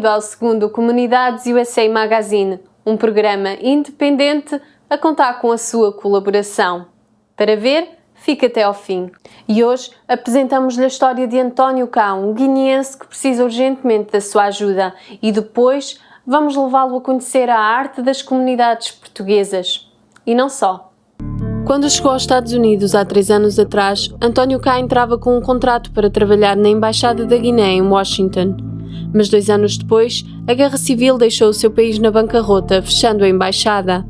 Bem-vindo ao segundo Comunidades USA Magazine, um programa independente a contar com a sua colaboração. Para ver, fica até ao fim. E hoje apresentamos-lhe a história de António Cá, um guineense que precisa urgentemente da sua ajuda, e depois vamos levá-lo a conhecer a arte das comunidades portuguesas. E não só. Quando chegou aos Estados Unidos há 3 anos atrás, António Cá entrava com um contrato para trabalhar na Embaixada da Guiné em Washington. Mas 2 anos depois, a Guerra Civil deixou o seu país na bancarrota, fechando a embaixada.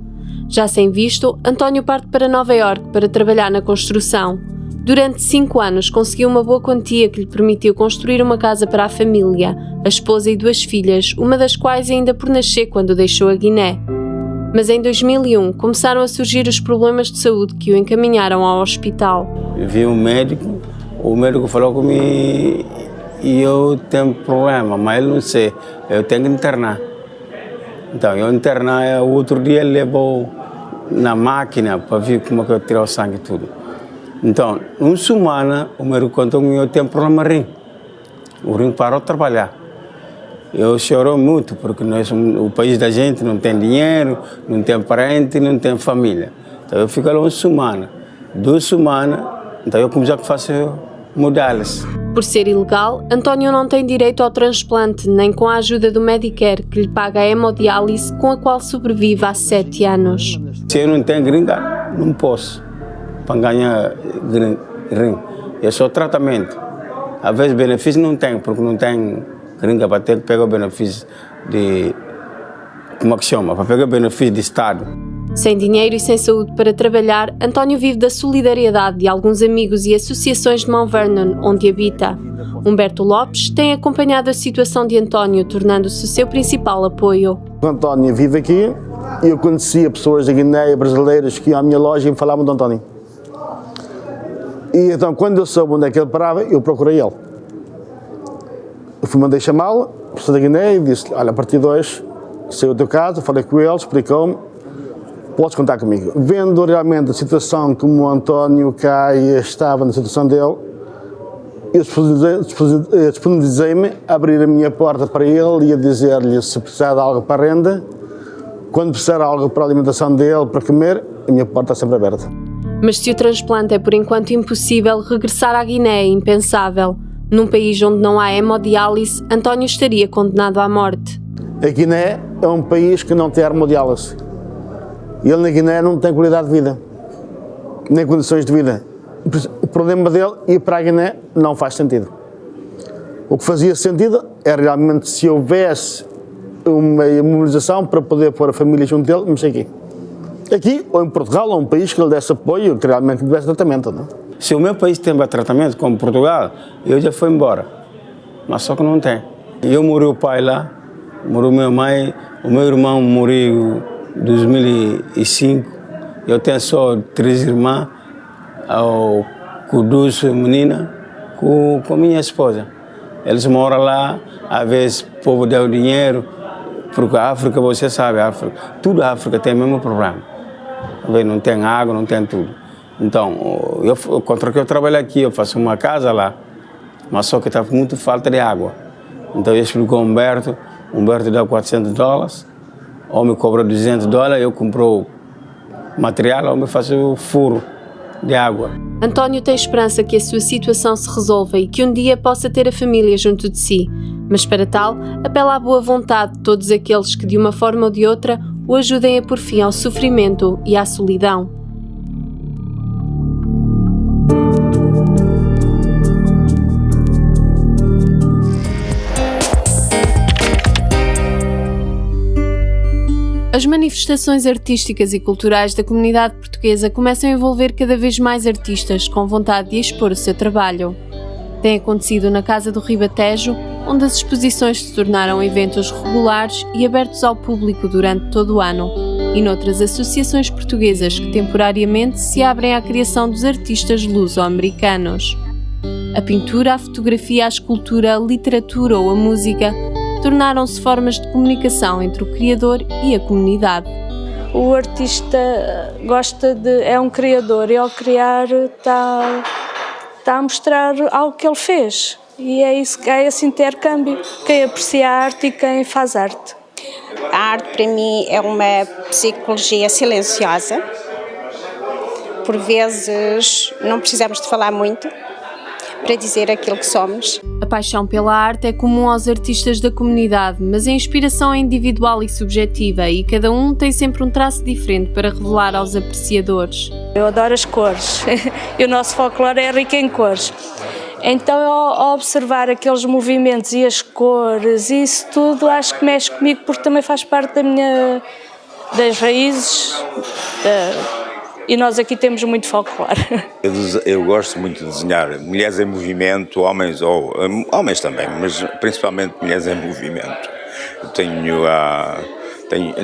Já sem visto, António parte para Nova Iorque para trabalhar na construção. Durante 5 anos conseguiu uma boa quantia que lhe permitiu construir uma casa para a família, a esposa e 2 filhas, uma das quais ainda por nascer quando deixou a Guiné. Mas em 2001 começaram a surgir os problemas de saúde que o encaminharam ao hospital. Vi um médico, o médico falou comigo e eu tenho problema, mas ele não sei, eu tenho que internar. Então eu internar, o outro dia ele levou na máquina para ver como é que eu tiro o sangue e tudo. Então, uma semana o médico contou que eu tenho problema rim. O rim parou de trabalhar. Eu chorei muito, porque o país da gente não tem dinheiro, não tem parente, não tem família. Então eu fico lá uma semana, 2 semanas, então eu comecei a fazer modales. Por ser ilegal, António não tem direito ao transplante, nem com a ajuda do Medicare, que lhe paga a hemodiálise, com a qual sobrevive há 7 anos. Se eu não tenho gringa, não posso para ganhar rim. É só tratamento. Às vezes benefício não tem, porque não tem gringa para ter que pegar o benefício de, como é que chama, para pegar o benefício de Estado. Sem dinheiro e sem saúde para trabalhar, António vive da solidariedade de alguns amigos e associações de Mount Vernon, onde habita. Humberto Lopes tem acompanhado a situação de António, tornando-se o seu principal apoio. O António vive aqui e eu conhecia pessoas da Guiné, brasileiras, que iam à minha loja e me falavam do António. E então, quando eu soube onde é que ele parava, eu procurei ele. Eu mandei chamá-lo, a pessoa da Guiné, e disse: olha, a partir de hoje, saiu o teu caso, falei com ele, explicou-me, podes contar comigo. Vendo realmente a situação como o António Cá estava na situação dele, eu disponibilizei-me a abrir a minha porta para ele e a dizer-lhe se precisar de algo para a renda, quando precisar de algo para a alimentação dele, para comer, a minha porta está sempre aberta. Mas se o transplante é por enquanto impossível, regressar à Guiné é impensável. Num país onde não há hemodiálise, António estaria condenado à morte. A Guiné é um país que não tem hemodiálise. Ele na Guiné não tem qualidade de vida, nem condições de vida. O problema dele ir para a Guiné não faz sentido. O que fazia sentido é realmente se houvesse uma imunização para poder pôr a família junto dele, não sei aqui. Aqui, ou em Portugal, ou um país que lhe desse apoio, que realmente lhe desse tratamento, não? Se o meu país tem tratamento, como Portugal, eu já fui embora. Mas só que não tem. Eu morri o pai lá, morreu minha mãe, o meu irmão morreu em 2005. Eu tenho só 3 irmãs, com 2 meninas, com minha esposa. Eles moram lá, às vezes o povo deu dinheiro, porque a África, você sabe, tudo a África tem o mesmo problema. Não tem água, não tem tudo. Então, contra que eu trabalho aqui, eu faço uma casa lá, mas só que está com muita falta de água. Então eu explico ao Humberto dá $400, o homem cobra $200, eu compro material, o homem faz o furo de água. António tem esperança que a sua situação se resolva e que um dia possa ter a família junto de si. Mas para tal, apela à boa vontade de todos aqueles que de uma forma ou de outra o ajudem a pôr fim ao sofrimento e à solidão. As manifestações artísticas e culturais da comunidade portuguesa começam a envolver cada vez mais artistas com vontade de expor o seu trabalho. Tem acontecido na Casa do Ribatejo, onde as exposições se tornaram eventos regulares e abertos ao público durante todo o ano, e noutras associações portuguesas que temporariamente se abrem à criação dos artistas luso-americanos. A pintura, a fotografia, a escultura, a literatura ou a música tornaram-se formas de comunicação entre o criador e a comunidade. O artista é um criador e ao criar está a mostrar algo que ele fez E é isso, é esse intercâmbio, quem aprecia a arte e quem faz arte. A arte para mim é uma psicologia silenciosa. Por vezes não precisamos de falar muito para dizer aquilo que somos. A paixão pela arte é comum aos artistas da comunidade, mas a inspiração é individual e subjetiva e cada um tem sempre um traço diferente para revelar aos apreciadores. Eu adoro as cores e o nosso folclore é rico em cores. Então, ao observar aqueles movimentos e as cores, isso tudo acho que mexe comigo porque também faz parte das raízes. E nós aqui temos muito folclore. Eu gosto muito de desenhar mulheres em movimento, homens também, mas principalmente mulheres em movimento.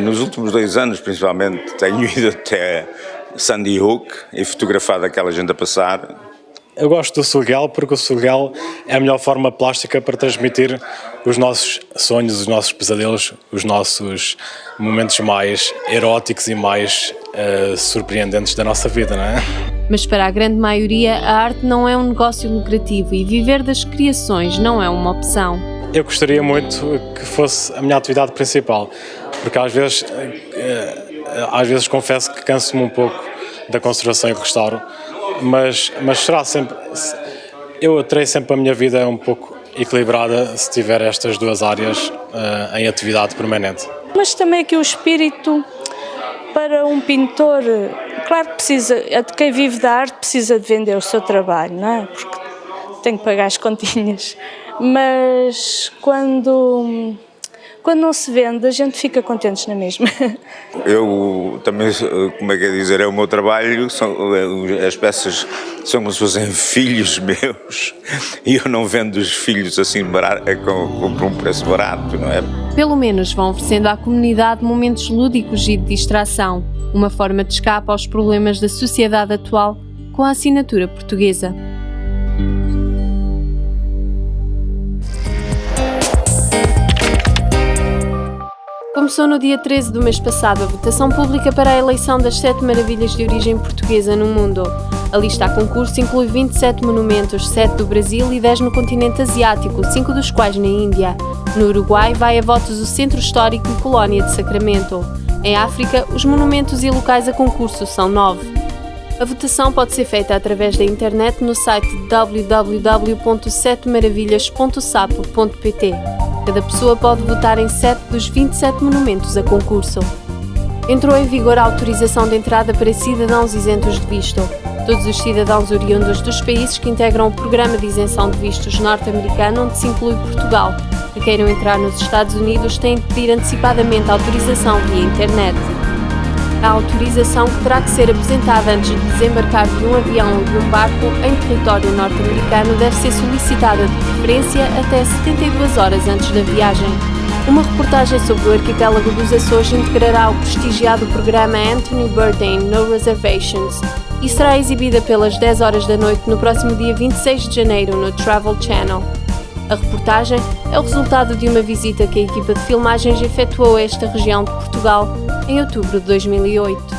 Nos últimos 2 anos, principalmente, tenho ido até Sandy Hook e fotografado aquela gente a passar. Eu gosto do surreal porque o surreal é a melhor forma plástica para transmitir os nossos sonhos, os nossos pesadelos, os nossos momentos mais eróticos e mais surpreendentes da nossa vida, não é? Mas para a grande maioria, a arte não é um negócio lucrativo e viver das criações não é uma opção. Eu gostaria muito que fosse a minha atividade principal, porque às vezes confesso que canso-me um pouco da conservação e restauro, mas será sempre, eu terei sempre a minha vida um pouco equilibrada se tiver estas 2 áreas em atividade permanente. Mas também aqui o espírito para um pintor, claro que precisa, quem vive da arte precisa de vender o seu trabalho, não é? Porque tem que pagar as continhas, mas quando não se vende, a gente fica contentes na mesma. Eu também, como é que é dizer, é o meu trabalho, as peças são como se fossem filhos meus e eu não vendo os filhos assim por um preço barato, não é? Pelo menos vão oferecendo à comunidade momentos lúdicos e de distração, uma forma de escape aos problemas da sociedade atual com a assinatura portuguesa. Começou no dia 13 do mês passado a votação pública para a eleição das 7 maravilhas de origem portuguesa no mundo. A lista a concurso inclui 27 monumentos, 7 do Brasil e 10 no continente asiático, 5 dos quais na Índia. No Uruguai vai a votos o Centro Histórico e Colónia de Sacramento. Em África, os monumentos e locais a concurso são 9. A votação pode ser feita através da internet no site www.setemaravilhas.sapo.pt. Cada pessoa pode votar em 7 dos 27 monumentos a concurso. Entrou em vigor a autorização de entrada para cidadãos isentos de visto. Todos os cidadãos oriundos dos países que integram o Programa de Isenção de Vistos norte-americano, onde se inclui Portugal, que queiram entrar nos Estados Unidos têm de pedir antecipadamente a autorização via internet. A autorização, que terá que ser apresentada antes de desembarcar de um avião ou de um barco em território norte-americano, deve ser solicitada de preferência até 72 horas antes da viagem. Uma reportagem sobre o arquipélago dos Açores integrará o prestigiado programa Anthony Bourdain No Reservations e será exibida pelas 10 horas da noite no próximo dia 26 de janeiro no Travel Channel. A reportagem é o resultado de uma visita que a equipa de filmagens efetuou a esta região de Portugal em outubro de 2008.